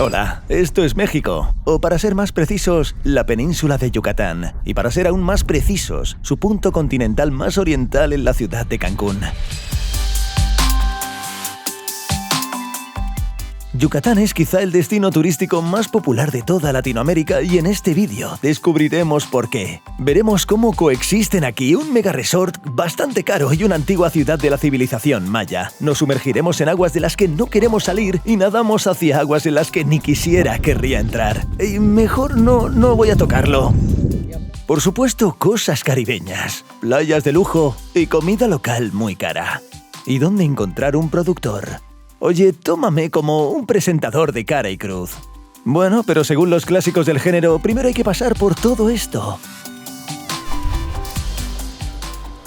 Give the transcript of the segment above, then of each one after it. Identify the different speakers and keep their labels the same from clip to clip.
Speaker 1: Hola, esto es México, o para ser más precisos, la península de Yucatán, y para ser aún más precisos, su punto continental más oriental en la ciudad de Cancún. Yucatán es quizá el destino turístico más popular de toda Latinoamérica y en este vídeo descubriremos por qué. Veremos cómo coexisten aquí un mega resort bastante caro y una antigua ciudad de la civilización maya. Nos sumergiremos en aguas de las que no queremos salir y nadamos hacia aguas en las que ni querría entrar. Y mejor no voy a tocarlo. Por supuesto, cosas caribeñas, playas de lujo y comida local muy cara. ¿Y dónde encontrar un productor? Oye, tómame como un presentador de cara y cruz. Bueno, pero según los clásicos del género, primero hay que pasar por todo esto.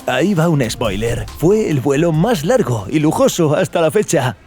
Speaker 1: Ahí va un spoiler. Fue el vuelo más largo y lujoso hasta la fecha.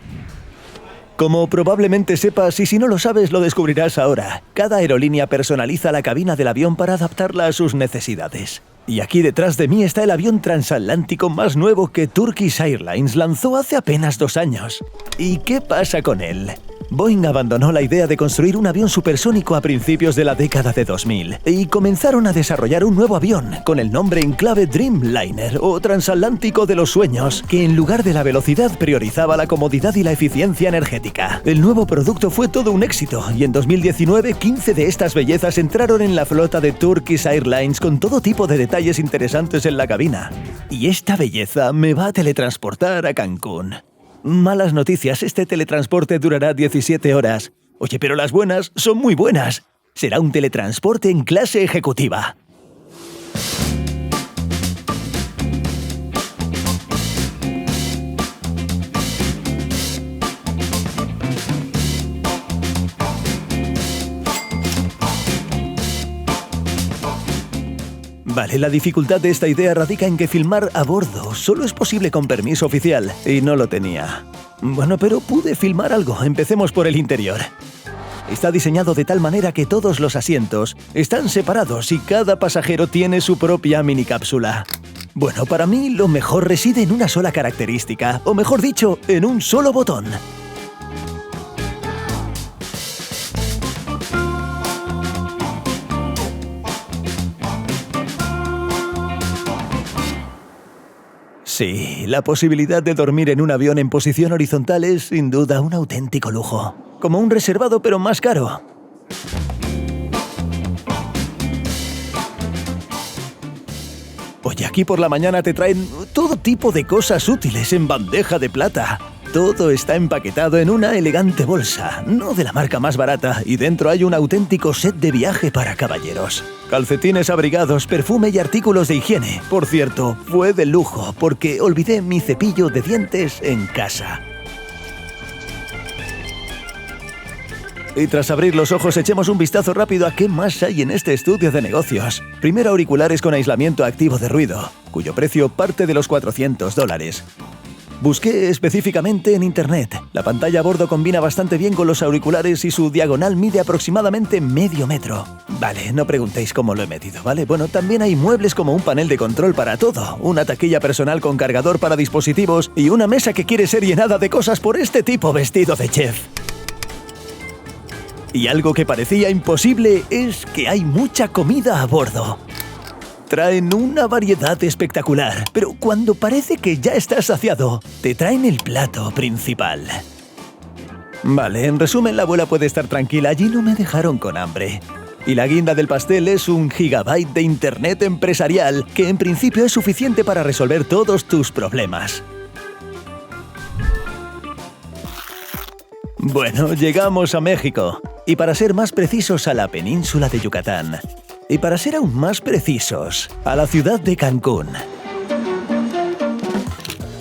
Speaker 1: Como probablemente sepas, y si no lo sabes lo descubrirás ahora, cada aerolínea personaliza la cabina del avión para adaptarla a sus necesidades. Y aquí detrás de mí está el avión transatlántico más nuevo que Turkish Airlines lanzó hace apenas 2 años. ¿Y qué pasa con él? Boeing abandonó la idea de construir un avión supersónico a principios de la década de 2000 y comenzaron a desarrollar un nuevo avión con el nombre en clave Dreamliner o transatlántico de los sueños, que en lugar de la velocidad priorizaba la comodidad y la eficiencia energética. El nuevo producto fue todo un éxito y en 2019 15 de estas bellezas entraron en la flota de Turkish Airlines con todo tipo de detalles interesantes en la cabina. Y esta belleza me va a teletransportar a Cancún. Malas noticias, este teletransporte durará 17 horas. Oye, pero las buenas son muy buenas. Será un teletransporte en clase ejecutiva. Vale, la dificultad de esta idea radica en que filmar a bordo solo es posible con permiso oficial, y no lo tenía. Bueno, pero pude filmar algo. Empecemos por el interior. Está diseñado de tal manera que todos los asientos están separados y cada pasajero tiene su propia minicápsula. Bueno, para mí lo mejor reside en una sola característica, o mejor dicho, en un solo botón. Sí, la posibilidad de dormir en un avión en posición horizontal es, sin duda, un auténtico lujo. Como un reservado, pero más caro. Oye, aquí por la mañana te traen todo tipo de cosas útiles en bandeja de plata. Todo está empaquetado en una elegante bolsa, no de la marca más barata, y dentro hay un auténtico set de viaje para caballeros. Calcetines abrigados, perfume y artículos de higiene. Por cierto, fue de lujo porque olvidé mi cepillo de dientes en casa. Y tras abrir los ojos, echemos un vistazo rápido a qué más hay en este estudio de negocios. Primero, auriculares con aislamiento activo de ruido, cuyo precio parte de los $400. Busqué específicamente en internet. La pantalla a bordo combina bastante bien con los auriculares y su diagonal mide aproximadamente medio metro. Vale, no preguntéis cómo lo he metido, ¿vale? Bueno, también hay muebles como un panel de control para todo, una taquilla personal con cargador para dispositivos y una mesa que quiere ser llenada de cosas por este tipo vestido de chef. Y algo que parecía imposible es que hay mucha comida a bordo. Traen una variedad espectacular, pero cuando parece que ya estás saciado, te traen el plato principal. Vale, en resumen, la abuela puede estar tranquila, allí no me dejaron con hambre. Y la guinda del pastel es 1 gigabyte de internet empresarial, que en principio es suficiente para resolver todos tus problemas. Bueno, llegamos a México, y para ser más precisos a la península de Yucatán. Y para ser aún más precisos, a la ciudad de Cancún.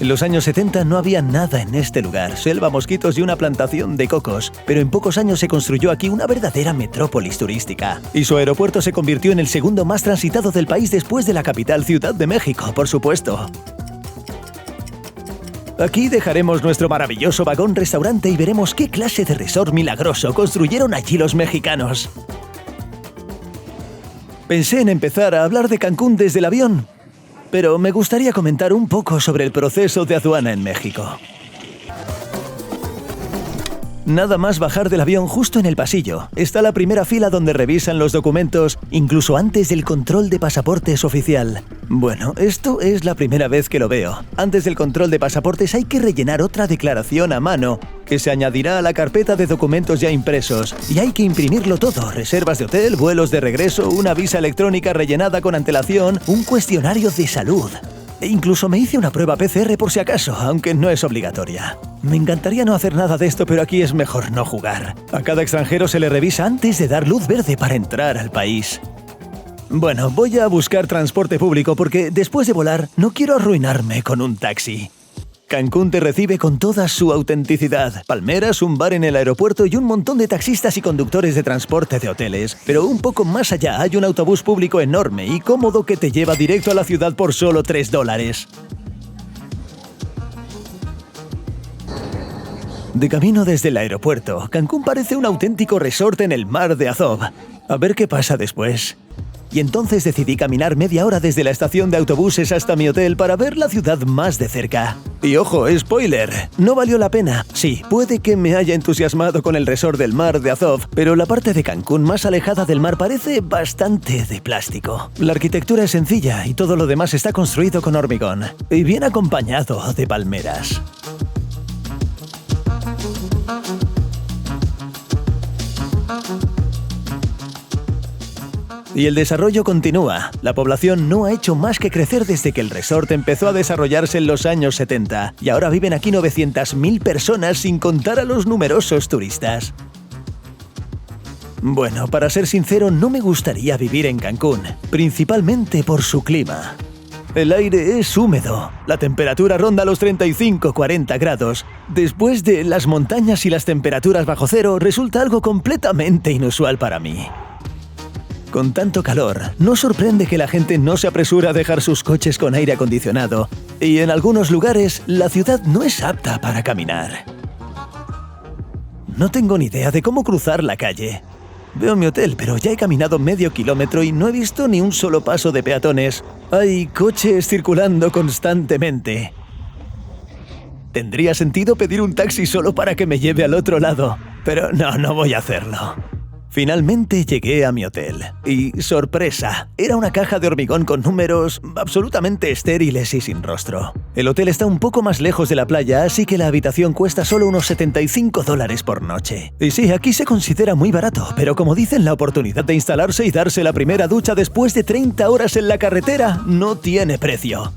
Speaker 1: En los años 70 no había nada en este lugar, selva, mosquitos y una plantación de cocos, pero en pocos años se construyó aquí una verdadera metrópolis turística. Y su aeropuerto se convirtió en el segundo más transitado del país después de la capital Ciudad de México, por supuesto. Aquí dejaremos nuestro maravilloso vagón-restaurante y veremos qué clase de resort milagroso construyeron allí los mexicanos. Pensé en empezar a hablar de Cancún desde el avión, pero me gustaría comentar un poco sobre el proceso de aduana en México. Nada más bajar del avión, justo en el pasillo está la primera fila donde revisan los documentos, incluso antes del control de pasaportes oficial. Bueno, esto es la primera vez que lo veo. Antes del control de pasaportes hay que rellenar otra declaración a mano, que se añadirá a la carpeta de documentos ya impresos. Y hay que imprimirlo todo: reservas de hotel, vuelos de regreso, una visa electrónica rellenada con antelación, un cuestionario de salud. E incluso me hice una prueba PCR por si acaso, aunque no es obligatoria. Me encantaría no hacer nada de esto, pero aquí es mejor no jugar. A cada extranjero se le revisa antes de dar luz verde para entrar al país. Bueno, voy a buscar transporte público porque después de volar no quiero arruinarme con un taxi. Cancún te recibe con toda su autenticidad. Palmeras, un bar en el aeropuerto y un montón de taxistas y conductores de transporte de hoteles. Pero un poco más allá hay un autobús público enorme y cómodo que te lleva directo a la ciudad por solo $3. De camino desde el aeropuerto, Cancún parece un auténtico resort en el mar de Azov. A ver qué pasa después. Y entonces decidí caminar media hora desde la estación de autobuses hasta mi hotel para ver la ciudad más de cerca. Y ojo, spoiler, no valió la pena. Sí, puede que me haya entusiasmado con el resort del mar de Azov, pero la parte de Cancún más alejada del mar parece bastante de plástico. La arquitectura es sencilla y todo lo demás está construido con hormigón, y bien acompañado de palmeras. Y el desarrollo continúa. La población no ha hecho más que crecer desde que el resort empezó a desarrollarse en los años 70, y ahora viven aquí 900.000 personas sin contar a los numerosos turistas. Bueno, para ser sincero, no me gustaría vivir en Cancún, principalmente por su clima. El aire es húmedo, la temperatura ronda los 35-40 grados. Después de las montañas y las temperaturas bajo cero, resulta algo completamente inusual para mí. Con tanto calor, no sorprende que la gente no se apresura a dejar sus coches con aire acondicionado, y en algunos lugares la ciudad no es apta para caminar. No tengo ni idea de cómo cruzar la calle. Veo mi hotel, pero ya he caminado medio kilómetro y no he visto ni un solo paso de peatones. Hay coches circulando constantemente. Tendría sentido pedir un taxi solo para que me lleve al otro lado, pero no voy a hacerlo. Finalmente llegué a mi hotel. Y ¡sorpresa! Era una caja de hormigón con números absolutamente estériles y sin rostro. El hotel está un poco más lejos de la playa, así que la habitación cuesta solo unos $75 por noche. Y sí, aquí se considera muy barato, pero como dicen, la oportunidad de instalarse y darse la primera ducha después de 30 horas en la carretera no tiene precio.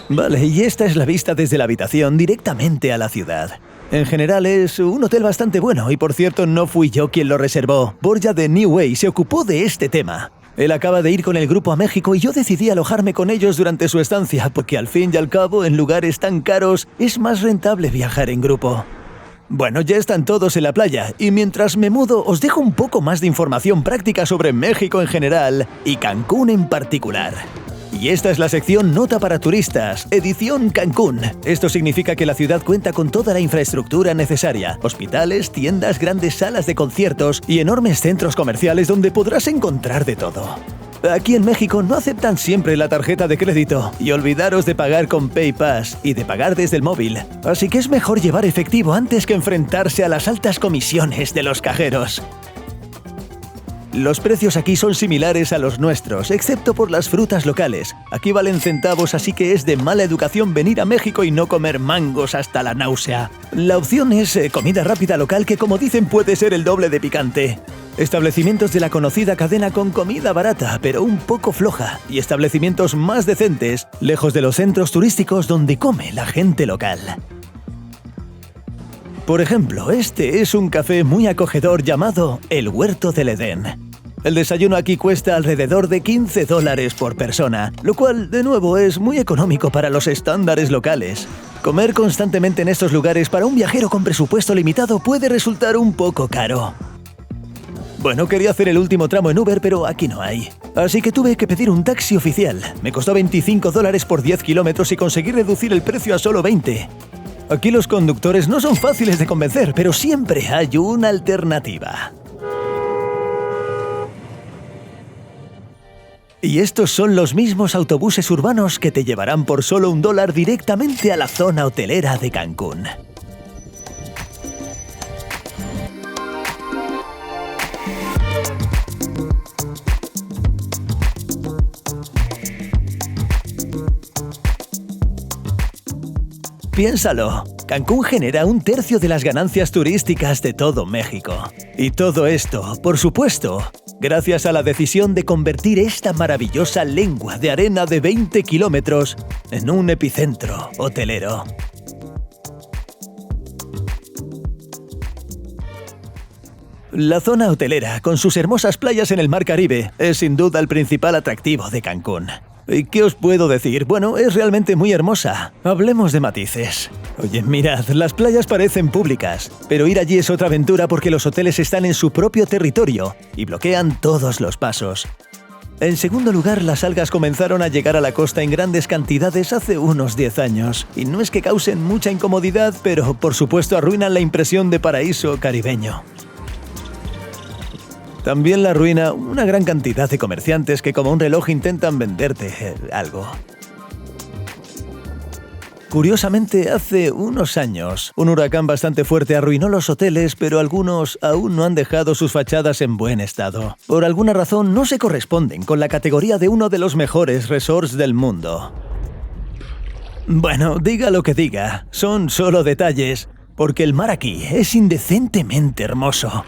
Speaker 1: Vale, y esta es la vista desde la habitación directamente a la ciudad. En general es un hotel bastante bueno y, por cierto, no fui yo quien lo reservó. Borja de New Way se ocupó de este tema. Él acaba de ir con el grupo a México y yo decidí alojarme con ellos durante su estancia porque al fin y al cabo, en lugares tan caros, es más rentable viajar en grupo. Bueno, ya están todos en la playa y mientras me mudo os dejo un poco más de información práctica sobre México en general y Cancún en particular. Y esta es la sección Nota para Turistas, edición Cancún. Esto significa que la ciudad cuenta con toda la infraestructura necesaria: hospitales, tiendas, grandes salas de conciertos y enormes centros comerciales donde podrás encontrar de todo. Aquí en México no aceptan siempre la tarjeta de crédito y olvidaros de pagar con PayPass y de pagar desde el móvil. Así que es mejor llevar efectivo antes que enfrentarse a las altas comisiones de los cajeros. Los precios aquí son similares a los nuestros, excepto por las frutas locales. Aquí valen centavos, así que es de mala educación venir a México y no comer mangos hasta la náusea. La opción es comida rápida local que, como dicen, puede ser el doble de picante. Establecimientos de la conocida cadena con comida barata, pero un poco floja. Y establecimientos más decentes, lejos de los centros turísticos donde come la gente local. Por ejemplo, este es un café muy acogedor llamado El Huerto del Edén. El desayuno aquí cuesta alrededor de $15 por persona, lo cual, de nuevo, es muy económico para los estándares locales. Comer constantemente en estos lugares para un viajero con presupuesto limitado puede resultar un poco caro. Bueno, quería hacer el último tramo en Uber, pero aquí no hay. Así que tuve que pedir un taxi oficial. Me costó $25 por 10 kilómetros y conseguí reducir el precio a solo 20. Aquí los conductores no son fáciles de convencer, pero siempre hay una alternativa. Y estos son los mismos autobuses urbanos que te llevarán por solo $1 directamente a la zona hotelera de Cancún. Piénsalo, Cancún genera 1/3 de las ganancias turísticas de todo México. Y todo esto, por supuesto, gracias a la decisión de convertir esta maravillosa lengua de arena de 20 kilómetros en un epicentro hotelero. La zona hotelera, con sus hermosas playas en el Mar Caribe, es sin duda el principal atractivo de Cancún. ¿Y qué os puedo decir? Bueno, es realmente muy hermosa. Hablemos de matices. Oye, mirad, las playas parecen públicas, pero ir allí es otra aventura porque los hoteles están en su propio territorio y bloquean todos los pasos. En segundo lugar, las algas comenzaron a llegar a la costa en grandes cantidades hace unos 10 años. Y no es que causen mucha incomodidad, pero por supuesto arruinan la impresión de paraíso caribeño. También la arruina una gran cantidad de comerciantes que como un reloj intentan venderte algo. Curiosamente, hace unos años, un huracán bastante fuerte arruinó los hoteles, pero algunos aún no han dejado sus fachadas en buen estado. Por alguna razón no se corresponden con la categoría de uno de los mejores resorts del mundo. Bueno, diga lo que diga, son solo detalles, porque el mar aquí es indecentemente hermoso.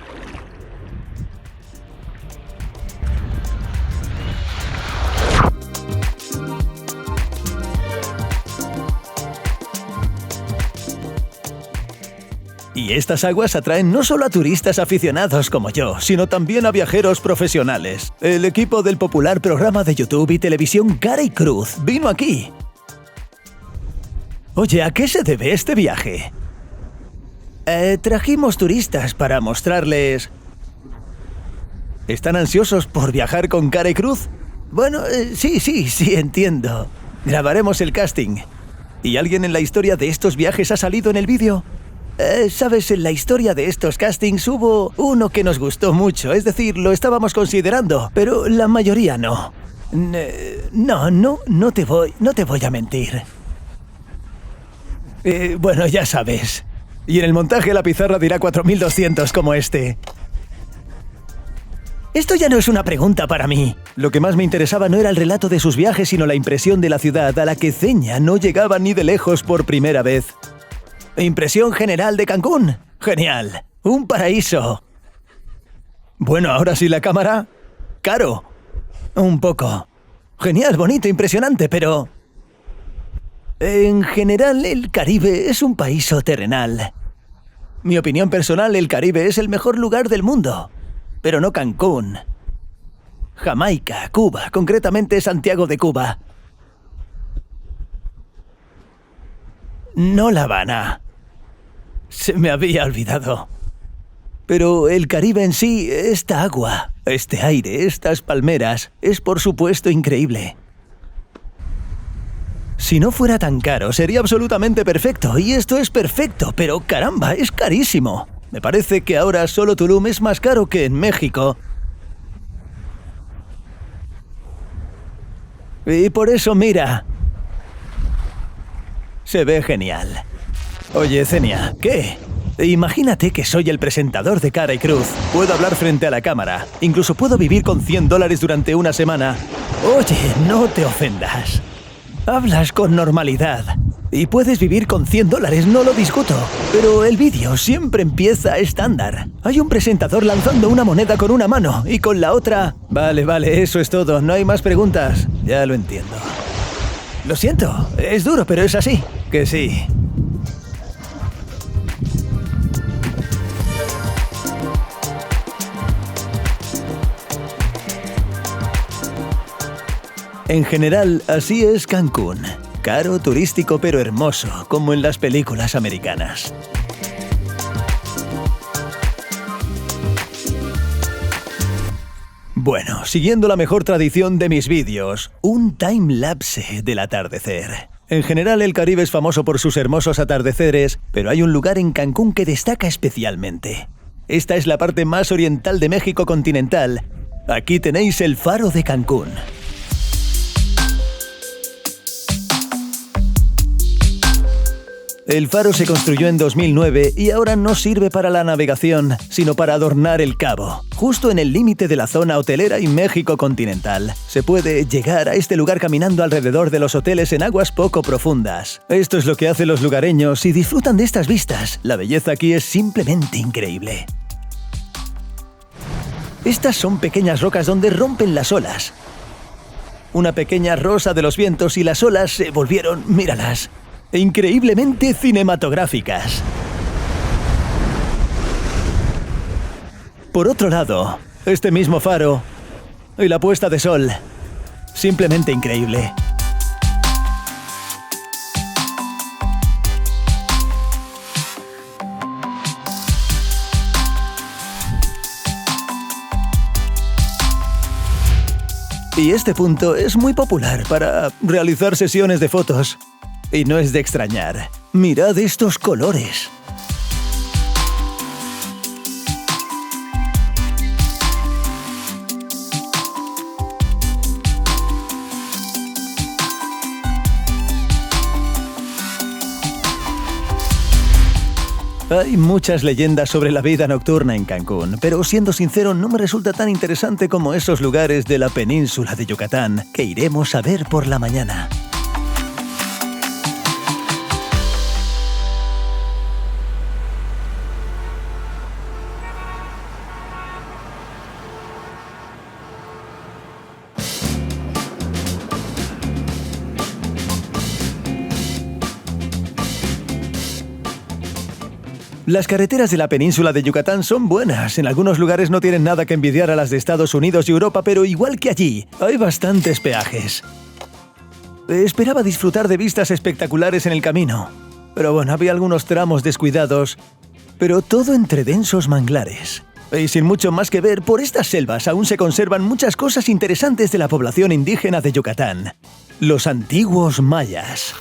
Speaker 1: Y estas aguas atraen no solo a turistas aficionados como yo, sino también a viajeros profesionales. El equipo del popular programa de YouTube y televisión Cara y Cruz vino aquí. Oye, ¿a qué se debe este viaje? Trajimos turistas para mostrarles... ¿Están ansiosos por viajar con Cara y Cruz? Bueno, sí, entiendo. Grabaremos el casting. ¿Y alguien en la historia de estos viajes ha salido en el vídeo? Sabes, en la historia de estos castings hubo uno que nos gustó mucho, es decir, lo estábamos considerando, pero la mayoría no. No te voy a mentir. Bueno, ya sabes. Y en el montaje la pizarra dirá 4200 como este. Esto ya no es una pregunta para mí. Lo que más me interesaba no era el relato de sus viajes, sino la impresión de la ciudad a la que Zeña no llegaba ni de lejos por primera vez. ¿Impresión general de Cancún? Genial. Un paraíso. Bueno, ahora sí la cámara. Caro. Un poco. Genial, bonito, impresionante, pero... En general, el Caribe es un paraíso terrenal. Mi opinión personal, el Caribe es el mejor lugar del mundo. Pero no Cancún. Jamaica, Cuba, concretamente Santiago de Cuba. No La Habana. Se me había olvidado. Pero el Caribe en sí, esta agua, este aire, estas palmeras, es por supuesto increíble. Si no fuera tan caro, sería absolutamente perfecto, y esto es perfecto, pero caramba, es carísimo. Me parece que ahora solo Tulum es más caro que en México. Y por eso, mira, se ve genial. Oye, Zeña, ¿qué? Imagínate que soy el presentador de Cara y Cruz. Puedo hablar frente a la cámara. Incluso puedo vivir con $100 durante una semana. Oye, no te ofendas. Hablas con normalidad. Y puedes vivir con $100, no lo discuto. Pero el vídeo siempre empieza estándar. Hay un presentador lanzando una moneda con una mano y con la otra... Vale, eso es todo. No hay más preguntas. Ya lo entiendo. Lo siento, es duro, pero es así. Que sí. En general, así es Cancún. Caro, turístico, pero hermoso, como en las películas americanas. Bueno, siguiendo la mejor tradición de mis vídeos, un time-lapse del atardecer. En general, el Caribe es famoso por sus hermosos atardeceres, pero hay un lugar en Cancún que destaca especialmente. Esta es la parte más oriental de México continental. Aquí tenéis el Faro de Cancún. El faro se construyó en 2009 y ahora no sirve para la navegación, sino para adornar el cabo. Justo en el límite de la zona hotelera y México continental. Se puede llegar a este lugar caminando alrededor de los hoteles en aguas poco profundas. Esto es lo que hacen los lugareños y disfrutan de estas vistas. La belleza aquí es simplemente increíble. Estas son pequeñas rocas donde rompen las olas. Una pequeña rosa de los vientos y las olas se volvieron, míralas, increíblemente cinematográficas. Por otro lado, este mismo faro y la puesta de sol, simplemente increíble. Y este punto es muy popular para realizar sesiones de fotos. Y no es de extrañar. Mirad estos colores. Hay muchas leyendas sobre la vida nocturna en Cancún, pero siendo sincero no me resulta tan interesante como esos lugares de la península de Yucatán que iremos a ver por la mañana. Las carreteras de la península de Yucatán son buenas. En algunos lugares no tienen nada que envidiar a las de Estados Unidos y Europa, pero igual que allí, hay bastantes peajes. Esperaba disfrutar de vistas espectaculares en el camino. Pero bueno, había algunos tramos descuidados, pero todo entre densos manglares. Y sin mucho más que ver, por estas selvas aún se conservan muchas cosas interesantes de la población indígena de Yucatán. Los antiguos mayas.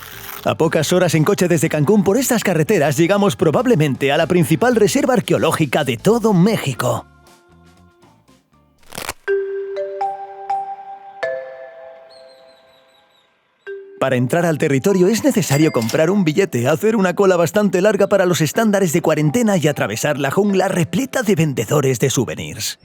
Speaker 1: A pocas horas en coche desde Cancún por estas carreteras llegamos probablemente a la principal reserva arqueológica de todo México. Para entrar al territorio es necesario comprar un billete, hacer una cola bastante larga para los estándares de cuarentena y atravesar la jungla repleta de vendedores de souvenirs.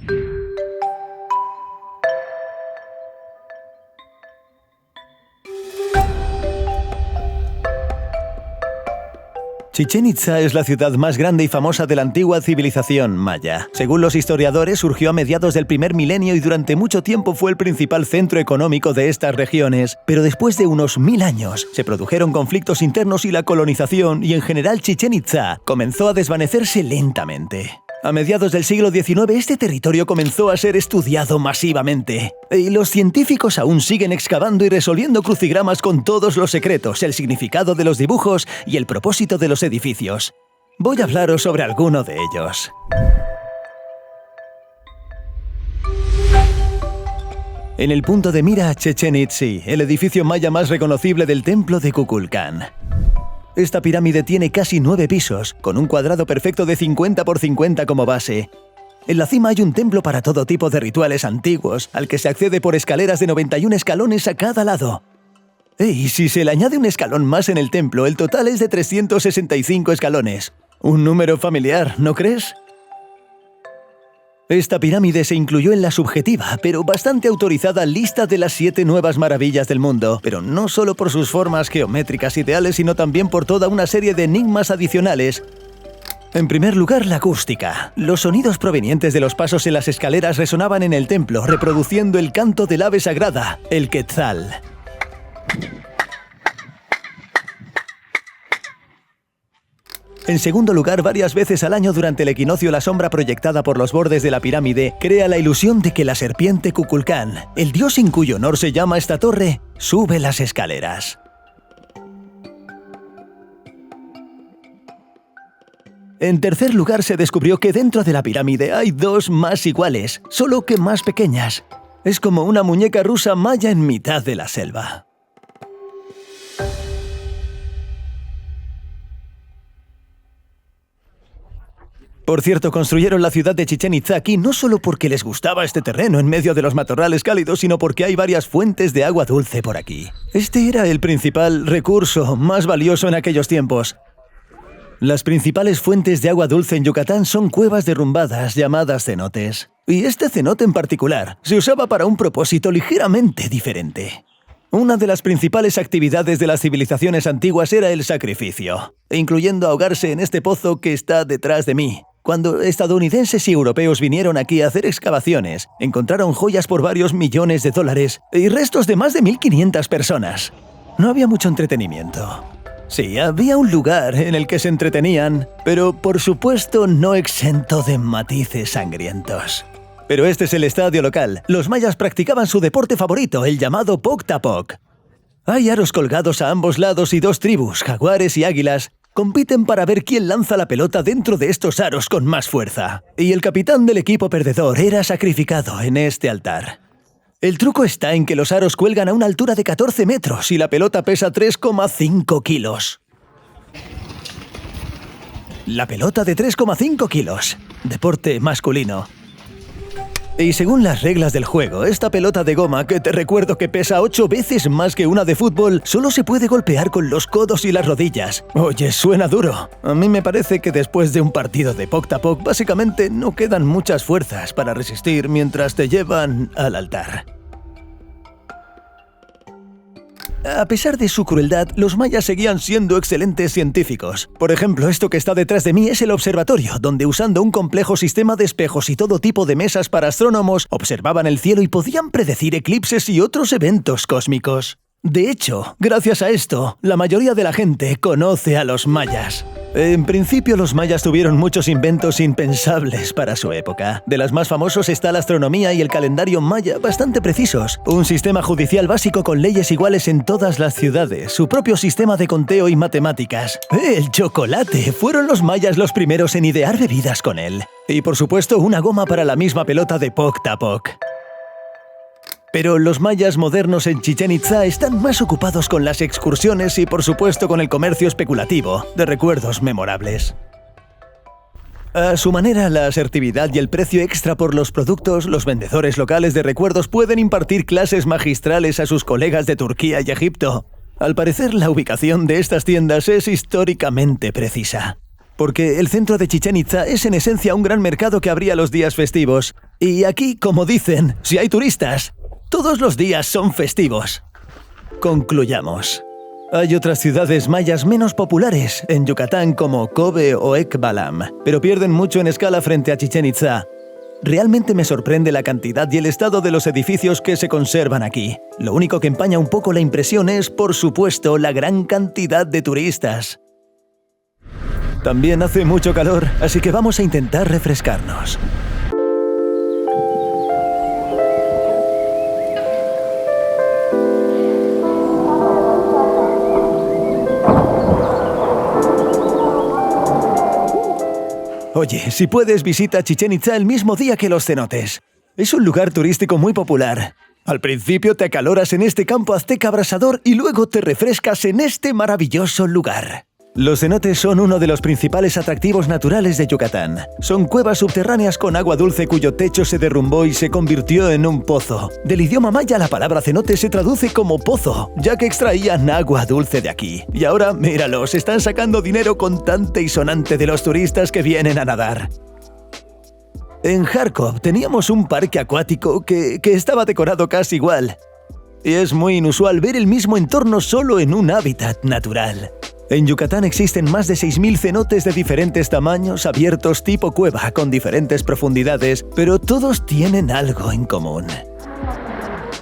Speaker 1: Chichén Itzá es la ciudad más grande y famosa de la antigua civilización maya. Según los historiadores, surgió a mediados del primer milenio y durante mucho tiempo fue el principal centro económico de estas regiones. Pero después de unos 1000 años, se produjeron conflictos internos y la colonización, y en general Chichén Itzá comenzó a desvanecerse lentamente. A mediados del siglo XIX, este territorio comenzó a ser estudiado masivamente. Y los científicos aún siguen excavando y resolviendo crucigramas con todos los secretos, el significado de los dibujos y el propósito de los edificios. Voy a hablaros sobre alguno de ellos. En el punto de mira, Chichén Itzá, el edificio maya más reconocible del templo de Kukulcán. Esta pirámide tiene casi 9 pisos, con un cuadrado perfecto de 50 por 50 como base. En la cima hay un templo para todo tipo de rituales antiguos, al que se accede por escaleras de 91 escalones a cada lado. Y si se le añade un escalón más en el templo, el total es de 365 escalones. Un número familiar, ¿no crees? Esta pirámide se incluyó en la subjetiva, pero bastante autorizada lista de las 7 nuevas maravillas del mundo, pero no solo por sus formas geométricas ideales, sino también por toda una serie de enigmas adicionales. En primer lugar, la acústica. Los sonidos provenientes de los pasos en las escaleras resonaban en el templo, reproduciendo el canto del ave sagrada, el quetzal. En segundo lugar, varias veces al año durante el equinoccio, la sombra proyectada por los bordes de la pirámide crea la ilusión de que la serpiente Kukulcán, el dios en cuyo honor se llama esta torre, sube las escaleras. En tercer lugar, se descubrió que dentro de la pirámide hay 2 más iguales, solo que más pequeñas. Es como una muñeca rusa maya en mitad de la selva. Por cierto, construyeron la ciudad de Chichén Itzá aquí no solo porque les gustaba este terreno en medio de los matorrales cálidos, sino porque hay varias fuentes de agua dulce por aquí. Este era el principal recurso más valioso en aquellos tiempos. Las principales fuentes de agua dulce en Yucatán son cuevas derrumbadas llamadas cenotes. Y este cenote en particular se usaba para un propósito ligeramente diferente. Una de las principales actividades de las civilizaciones antiguas era el sacrificio, incluyendo ahogarse en este pozo que está detrás de mí. Cuando estadounidenses y europeos vinieron aquí a hacer excavaciones, encontraron joyas por varios millones de dólares y restos de más de 1.500 personas. No había mucho entretenimiento. Sí, había un lugar en el que se entretenían, pero por supuesto no exento de matices sangrientos. Pero este es el estadio local. Los mayas practicaban su deporte favorito, el llamado Poc-Tapoc. Hay aros colgados a ambos lados y dos tribus, jaguares y águilas, compiten para ver quién lanza la pelota dentro de estos aros con más fuerza. Y el capitán del equipo perdedor era sacrificado en este altar. El truco está en que los aros cuelgan a una altura de 14 metros y la pelota pesa 3,5 kilos. La pelota de 3,5 kilos. Deporte masculino. Y según las reglas del juego, esta pelota de goma, que te recuerdo que pesa 8 veces más que una de fútbol, solo se puede golpear con los codos y las rodillas. Oye, suena duro. A mí me parece que después de un partido de Poc-Tapoc, básicamente no quedan muchas fuerzas para resistir mientras te llevan al altar. A pesar de su crueldad, los mayas seguían siendo excelentes científicos. Por ejemplo, esto que está detrás de mí es el observatorio, donde usando un complejo sistema de espejos y todo tipo de mesas para astrónomos, observaban el cielo y podían predecir eclipses y otros eventos cósmicos. De hecho, gracias a esto, la mayoría de la gente conoce a los mayas. En principio, los mayas tuvieron muchos inventos impensables para su época. De las más famosos está la astronomía y el calendario maya, bastante precisos. Un sistema judicial básico con leyes iguales en todas las ciudades. Su propio sistema de conteo y matemáticas. El chocolate. Fueron los mayas los primeros en idear bebidas con él. Y por supuesto, una goma para la misma pelota de Poc-Tapoc. Pero los mayas modernos en Chichén Itzá están más ocupados con las excursiones y por supuesto con el comercio especulativo de recuerdos memorables. A su manera, la asertividad y el precio extra por los productos, los vendedores locales de recuerdos pueden impartir clases magistrales a sus colegas de Turquía y Egipto. Al parecer, la ubicación de estas tiendas es históricamente precisa. Porque el centro de Chichén Itzá es en esencia un gran mercado que abría los días festivos. Y aquí, como dicen, si hay turistas, todos los días son festivos. Concluyamos. Hay otras ciudades mayas menos populares en Yucatán como Kobe o Ekbalam, pero pierden mucho en escala frente a Chichén Itzá. Realmente me sorprende la cantidad y el estado de los edificios que se conservan aquí. Lo único que empaña un poco la impresión es, por supuesto, la gran cantidad de turistas. También hace mucho calor, así que vamos a intentar refrescarnos. Oye, si puedes, visita Chichén Itzá el mismo día que los cenotes. Es un lugar turístico muy popular. Al principio te acaloras en este campo azteca abrasador y luego te refrescas en este maravilloso lugar. Los cenotes son uno de los principales atractivos naturales de Yucatán. Son cuevas subterráneas con agua dulce cuyo techo se derrumbó y se convirtió en un pozo. Del idioma maya la palabra cenote se traduce como pozo, ya que extraían agua dulce de aquí. Y ahora, míralos, están sacando dinero contante y sonante de los turistas que vienen a nadar. En Kharkov teníamos un parque acuático que estaba decorado casi igual. Y es muy inusual ver el mismo entorno solo en un hábitat natural. En Yucatán existen más de 6.000 cenotes de diferentes tamaños, abiertos tipo cueva, con diferentes profundidades, pero todos tienen algo en común.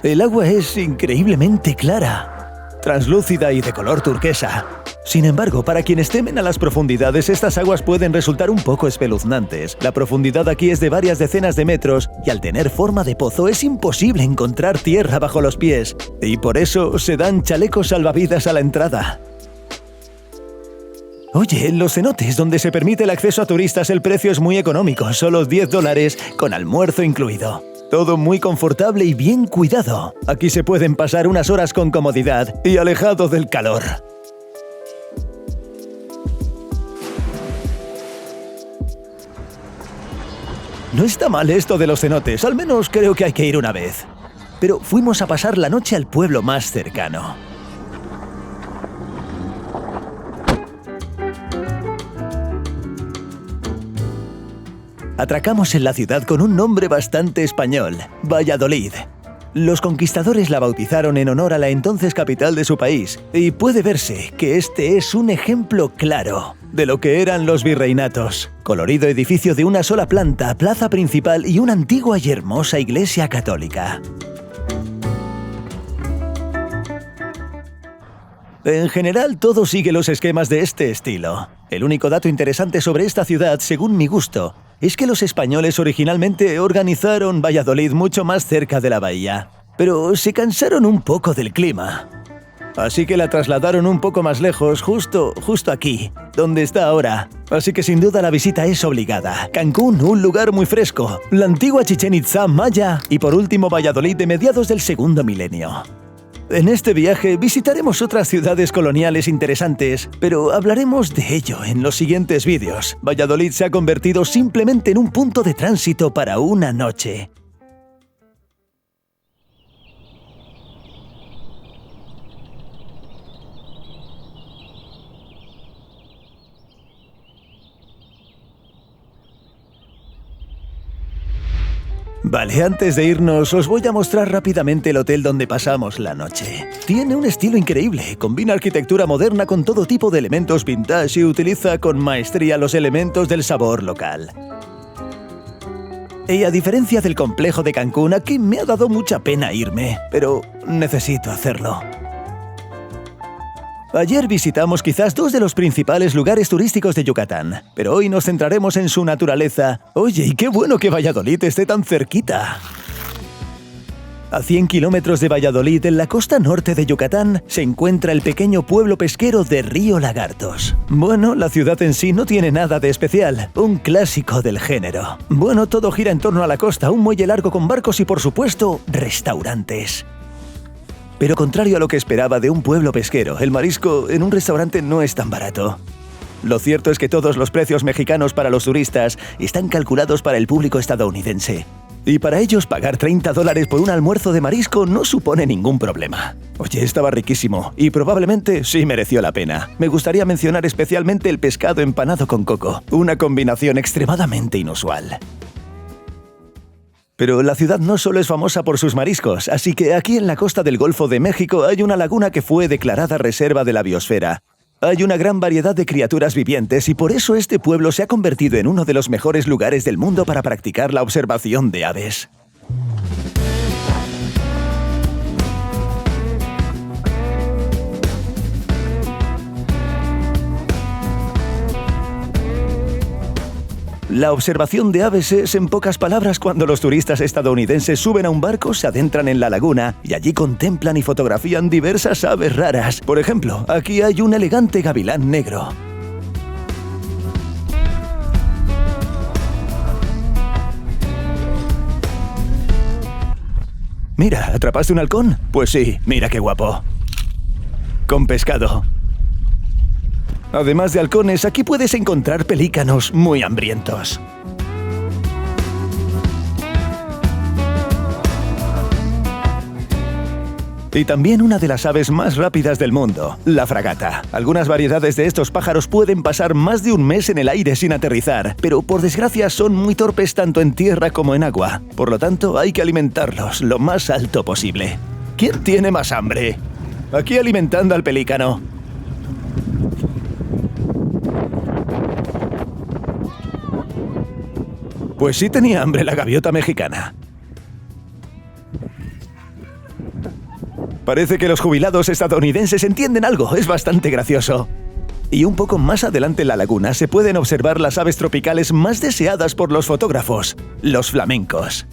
Speaker 1: El agua es increíblemente clara, translúcida y de color turquesa. Sin embargo, para quienes temen a las profundidades, estas aguas pueden resultar un poco espeluznantes. La profundidad aquí es de varias decenas de metros y al tener forma de pozo es imposible encontrar tierra bajo los pies. Y por eso se dan chalecos salvavidas a la entrada. Oye, en los cenotes donde se permite el acceso a turistas el precio es muy económico, solo $10 con almuerzo incluido. Todo muy confortable y bien cuidado. Aquí se pueden pasar unas horas con comodidad y alejado del calor. No está mal esto de los cenotes, al menos creo que hay que ir una vez. Pero fuimos a pasar la noche al pueblo más cercano. Atracamos en la ciudad con un nombre bastante español, Valladolid. Los conquistadores la bautizaron en honor a la entonces capital de su país, y puede verse que este es un ejemplo claro de lo que eran los virreinatos. Colorido edificio de una sola planta, plaza principal y una antigua y hermosa iglesia católica. En general, todo sigue los esquemas de este estilo. El único dato interesante sobre esta ciudad, según mi gusto, es que los españoles originalmente organizaron Valladolid mucho más cerca de la bahía, pero se cansaron un poco del clima. Así que la trasladaron un poco más lejos, justo aquí, donde está ahora. Así que sin duda la visita es obligada. Cancún, un lugar muy fresco, la antigua Chichén Itzá maya y por último Valladolid de mediados del segundo milenio. En este viaje visitaremos otras ciudades coloniales interesantes, pero hablaremos de ello en los siguientes vídeos. Valladolid se ha convertido simplemente en un punto de tránsito para una noche. Vale, antes de irnos, os voy a mostrar rápidamente el hotel donde pasamos la noche. Tiene un estilo increíble, combina arquitectura moderna con todo tipo de elementos vintage y utiliza con maestría los elementos del sabor local. Y a diferencia del complejo de Cancún, aquí me ha dado mucha pena irme, pero necesito hacerlo. Ayer visitamos quizás dos de los principales lugares turísticos de Yucatán, pero hoy nos centraremos en su naturaleza. Oye, y qué bueno que Valladolid esté tan cerquita. A 100 kilómetros de Valladolid, en la costa norte de Yucatán, se encuentra el pequeño pueblo pesquero de Río Lagartos. Bueno, la ciudad en sí no tiene nada de especial, un clásico del género. Bueno, todo gira en torno a la costa, un muelle largo con barcos y, por supuesto, restaurantes. Pero contrario a lo que esperaba de un pueblo pesquero, el marisco en un restaurante no es tan barato. Lo cierto es que todos los precios mexicanos para los turistas están calculados para el público estadounidense. Y para ellos pagar $30 por un almuerzo de marisco no supone ningún problema. Oye, estaba riquísimo y probablemente sí mereció la pena. Me gustaría mencionar especialmente el pescado empanado con coco, una combinación extremadamente inusual. Pero la ciudad no solo es famosa por sus mariscos, así que aquí en la costa del Golfo de México hay una laguna que fue declarada Reserva de la Biosfera. Hay una gran variedad de criaturas vivientes y por eso este pueblo se ha convertido en uno de los mejores lugares del mundo para practicar la observación de aves. La observación de aves es, en pocas palabras, cuando los turistas estadounidenses suben a un barco, se adentran en la laguna y allí contemplan y fotografían diversas aves raras. Por ejemplo, aquí hay un elegante gavilán negro. Mira, ¿atrapaste un halcón? Pues sí, mira qué guapo. Con pescado. Además de halcones, aquí puedes encontrar pelícanos muy hambrientos. Y también una de las aves más rápidas del mundo, la fragata. Algunas variedades de estos pájaros pueden pasar más de un mes en el aire sin aterrizar, pero por desgracia son muy torpes tanto en tierra como en agua. Por lo tanto, hay que alimentarlos lo más alto posible. ¿Quién tiene más hambre? Aquí alimentando al pelícano. Pues sí tenía hambre la gaviota mexicana. Parece que los jubilados estadounidenses entienden algo, es bastante gracioso. Y un poco más adelante en la laguna se pueden observar las aves tropicales más deseadas por los fotógrafos, los flamencos.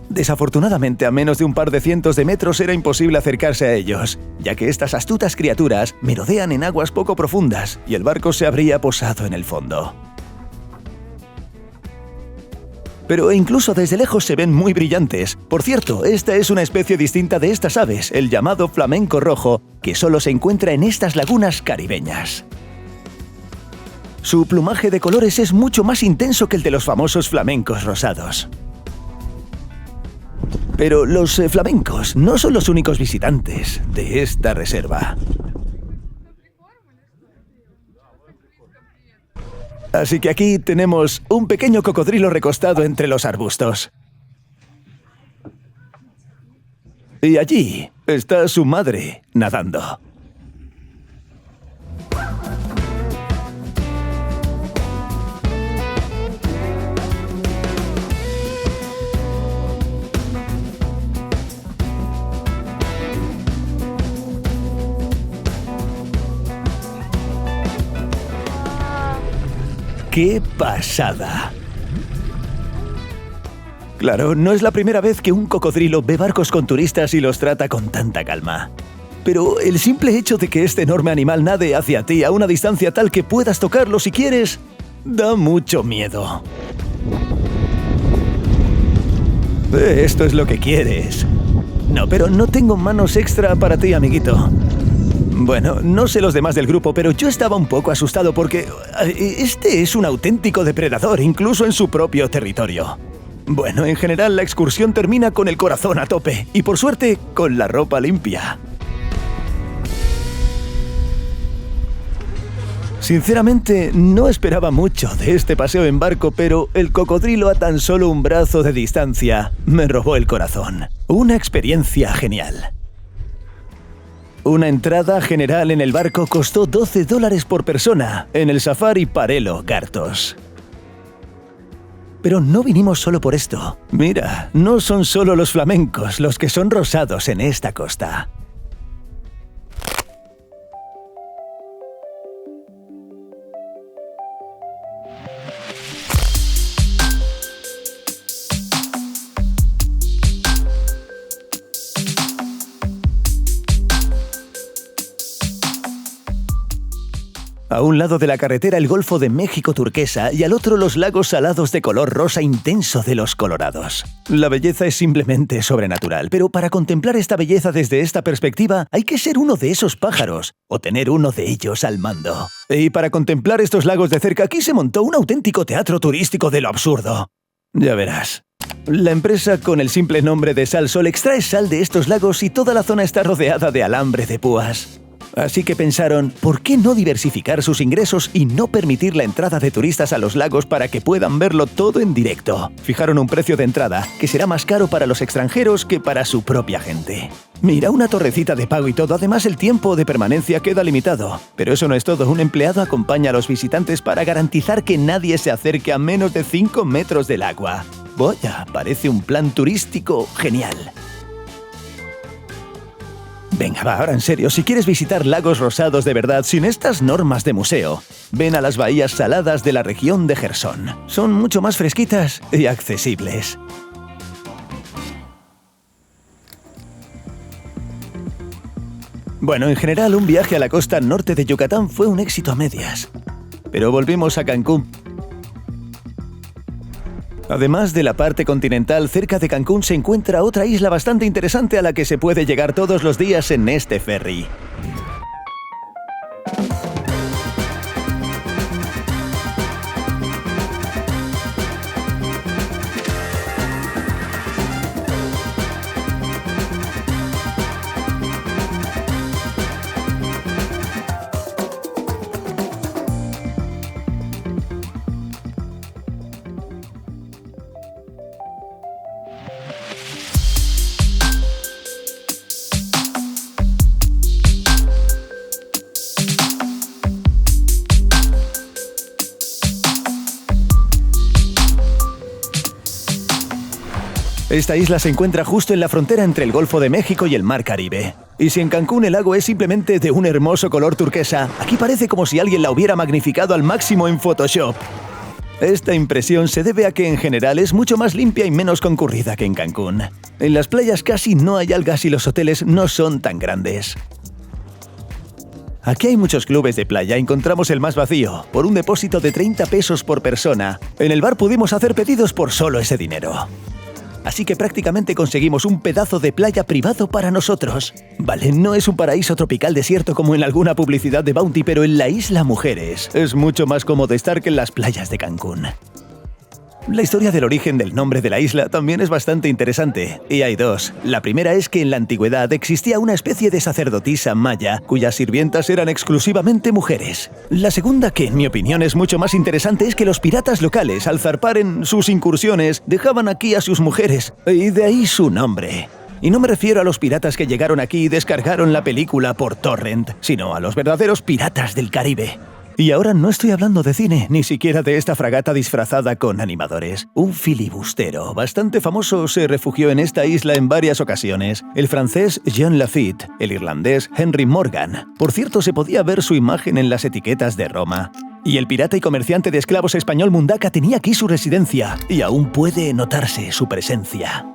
Speaker 1: Desafortunadamente, a menos de un par de cientos de metros era imposible acercarse a ellos, ya que estas astutas criaturas merodean en aguas poco profundas y el barco se habría posado en el fondo. Pero incluso desde lejos se ven muy brillantes. Por cierto, esta es una especie distinta de estas aves, el llamado flamenco rojo, que solo se encuentra en estas lagunas caribeñas. Su plumaje de colores es mucho más intenso que el de los famosos flamencos rosados. Pero los flamencos no son los únicos visitantes de esta reserva. Así que aquí tenemos un pequeño cocodrilo recostado entre los arbustos. Y allí está su madre nadando. ¡Qué pasada! Claro, no es la primera vez que un cocodrilo ve barcos con turistas y los trata con tanta calma. Pero el simple hecho de que este enorme animal nade hacia ti a una distancia tal que puedas tocarlo si quieres, da mucho miedo. Esto es lo que quieres. No, pero no tengo manos extra para ti, amiguito. Bueno, no sé los demás del grupo, pero yo estaba un poco asustado porque este es un auténtico depredador, incluso en su propio territorio. Bueno, en general la excursión termina con el corazón a tope y por suerte con la ropa limpia. Sinceramente, no esperaba mucho de este paseo en barco, pero el cocodrilo a tan solo un brazo de distancia me robó el corazón. Una experiencia genial. Una entrada general en el barco costó $12 por persona en el Safari Parello Gartos. Pero no vinimos solo por esto. Mira, no son solo los flamencos los que son rosados en esta costa. A un lado de la carretera el Golfo de México turquesa y al otro los lagos salados de color rosa intenso de los Colorados. La belleza es simplemente sobrenatural, pero para contemplar esta belleza desde esta perspectiva hay que ser uno de esos pájaros o tener uno de ellos al mando. Y para contemplar estos lagos de cerca aquí se montó un auténtico teatro turístico de lo absurdo. Ya verás. La empresa con el simple nombre de Salsol extrae sal de estos lagos y toda la zona está rodeada de alambre de púas. Así que pensaron, ¿por qué no diversificar sus ingresos y no permitir la entrada de turistas a los lagos para que puedan verlo todo en directo? Fijaron un precio de entrada que será más caro para los extranjeros que para su propia gente. Mira, una torrecita de pago y todo, además el tiempo de permanencia queda limitado. Pero eso no es todo, un empleado acompaña a los visitantes para garantizar que nadie se acerque a menos de 5 metros del agua. Vaya, parece un plan turístico genial. Venga, va, ahora en serio, si quieres visitar lagos rosados de verdad sin estas normas de museo, ven a las bahías saladas de la región de Jersón. Son mucho más fresquitas y accesibles. Bueno, en general, un viaje a la costa norte de Yucatán fue un éxito a medias. Pero volvimos a Cancún. Además de la parte continental, cerca de Cancún se encuentra otra isla bastante interesante a la que se puede llegar todos los días en este ferry. Esta isla se encuentra justo en la frontera entre el Golfo de México y el Mar Caribe. Y si en Cancún el lago es simplemente de un hermoso color turquesa, aquí parece como si alguien la hubiera magnificado al máximo en Photoshop. Esta impresión se debe a que en general es mucho más limpia y menos concurrida que en Cancún. En las playas casi no hay algas y los hoteles no son tan grandes. Aquí hay muchos clubes de playa, encontramos el más vacío, por un depósito de 30 pesos por persona. En el bar pudimos hacer pedidos por solo ese dinero. Así que prácticamente conseguimos un pedazo de playa privado para nosotros. Vale, no es un paraíso tropical desierto como en alguna publicidad de Bounty, pero en la Isla Mujeres es mucho más cómodo estar que en las playas de Cancún. La historia del origen del nombre de la isla también es bastante interesante, y hay dos. La primera es que en la antigüedad existía una especie de sacerdotisa maya, cuyas sirvientas eran exclusivamente mujeres. La segunda, que en mi opinión es mucho más interesante, es que los piratas locales, al zarpar en sus incursiones, dejaban aquí a sus mujeres, y de ahí su nombre. Y no me refiero a los piratas que llegaron aquí y descargaron la película por torrent, sino a los verdaderos piratas del Caribe. Y ahora no estoy hablando de cine, ni siquiera de esta fragata disfrazada con animadores. Un filibustero bastante famoso se refugió en esta isla en varias ocasiones. El francés Jean Lafitte, el irlandés Henry Morgan. Por cierto, se podía ver su imagen en las etiquetas de Roma. Y el pirata y comerciante de esclavos español Mundaca tenía aquí su residencia, y aún puede notarse su presencia.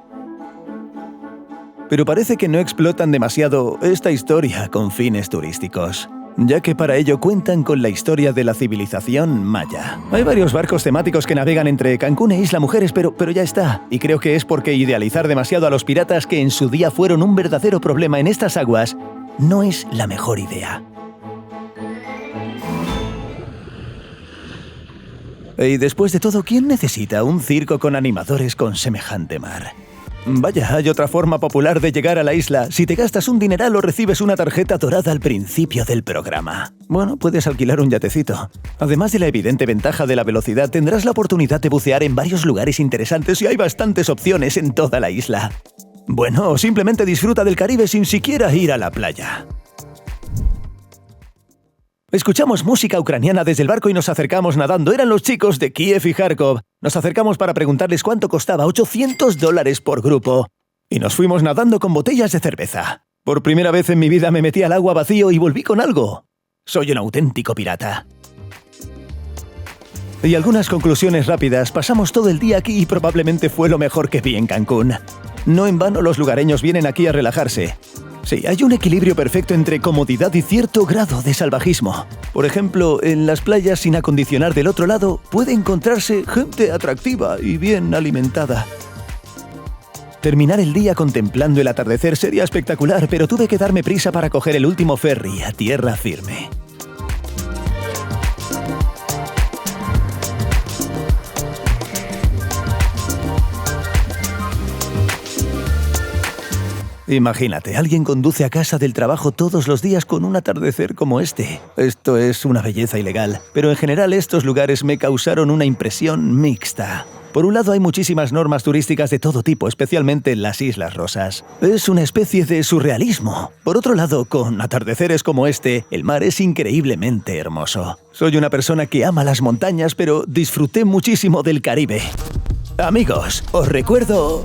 Speaker 1: Pero parece que no explotan demasiado esta historia con fines turísticos, ya que para ello cuentan con la historia de la civilización maya. Hay varios barcos temáticos que navegan entre Cancún e Isla Mujeres, pero ya está. Y creo que es porque idealizar demasiado a los piratas, que en su día fueron un verdadero problema en estas aguas, no es la mejor idea. Y después de todo, ¿quién necesita un circo con animadores con semejante mar? Vaya, hay otra forma popular de llegar a la isla. Si te gastas un dineral o recibes una tarjeta dorada al principio del programa. Bueno, puedes alquilar un yatecito. Además de la evidente ventaja de la velocidad, tendrás la oportunidad de bucear en varios lugares interesantes y hay bastantes opciones en toda la isla. Bueno, o simplemente disfruta del Caribe sin siquiera ir a la playa. Escuchamos música ucraniana desde el barco y nos acercamos nadando. Eran los chicos de Kiev y Kharkov. Nos acercamos para preguntarles cuánto costaba, $800 por grupo. Y nos fuimos nadando con botellas de cerveza. Por primera vez en mi vida me metí al agua vacío y volví con algo. Soy un auténtico pirata. Y algunas conclusiones rápidas. Pasamos todo el día aquí y probablemente fue lo mejor que vi en Cancún. No en vano los lugareños vienen aquí a relajarse. Sí, hay un equilibrio perfecto entre comodidad y cierto grado de salvajismo. Por ejemplo, en las playas sin acondicionar del otro lado puede encontrarse gente atractiva y bien alimentada. Terminar el día contemplando el atardecer sería espectacular, pero tuve que darme prisa para coger el último ferry a tierra firme. Imagínate, alguien conduce a casa del trabajo todos los días con un atardecer como este. Esto es una belleza ilegal, pero en general estos lugares me causaron una impresión mixta. Por un lado hay muchísimas normas turísticas de todo tipo, especialmente en las Islas Rosas. Es una especie de surrealismo. Por otro lado, con atardeceres como este, el mar es increíblemente hermoso. Soy una persona que ama las montañas, pero disfruté muchísimo del Caribe. Amigos, os recuerdo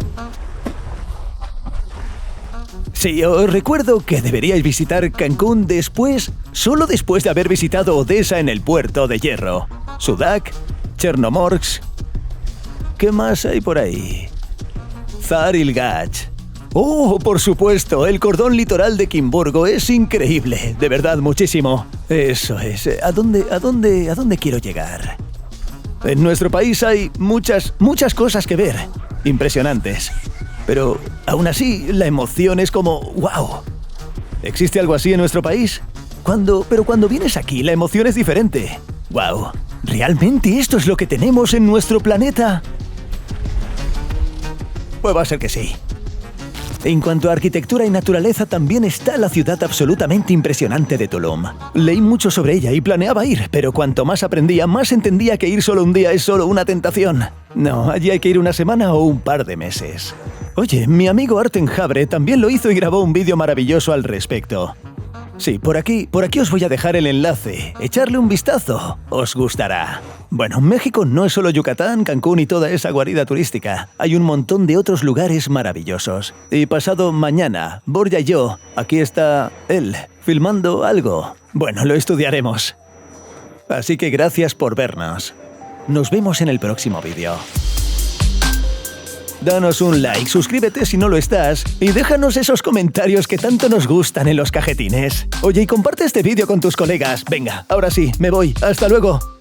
Speaker 1: que deberíais visitar Cancún solo después de haber visitado Odessa en el puerto de hierro, Sudak, Chernomorsk. ¿Qué más hay por ahí? Zarilgach. ¡Oh, por supuesto! El cordón litoral de Kimburgo es increíble, de verdad, muchísimo. Eso es. ¿A dónde quiero llegar? En nuestro país hay muchas cosas que ver, impresionantes. Pero, aún así, la emoción es como ¡wow! ¿Existe algo así en nuestro país? Pero cuando vienes aquí, la emoción es diferente. ¡Wow! ¿Realmente esto es lo que tenemos en nuestro planeta? Pues va a ser que sí. En cuanto a arquitectura y naturaleza, también está la ciudad absolutamente impresionante de Tulum. Leí mucho sobre ella y planeaba ir, pero cuanto más aprendía, más entendía que ir solo un día es solo una tentación. No, allí hay que ir una semana o un par de meses. Oye, mi amigo Arten Jabre también lo hizo y grabó un vídeo maravilloso al respecto. Sí, por aquí os voy a dejar el enlace. Echarle un vistazo, os gustará. Bueno, México no es solo Yucatán, Cancún y toda esa guarida turística. Hay un montón de otros lugares maravillosos. Y pasado mañana, Borja y yo, aquí está él, filmando algo. Bueno, lo estudiaremos. Así que gracias por vernos. Nos vemos en el próximo vídeo. Danos un like, suscríbete si no lo estás y déjanos esos comentarios que tanto nos gustan en los cajetines. Oye, y comparte este vídeo con tus colegas. Venga, ahora sí, me voy. ¡Hasta luego!